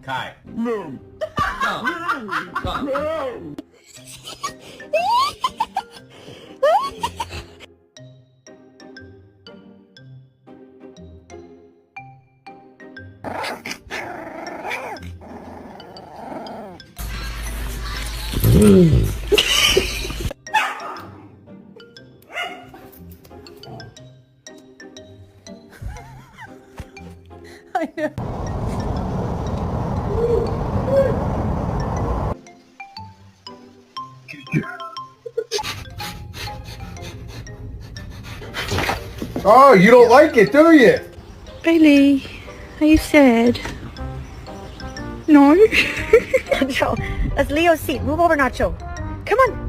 Kai. No. Come. Come. No. I know. Oh, you don't like it, do you? Bailey, are you sad? No? Nacho, that's Leo's seat. Move over, Nacho. Come on.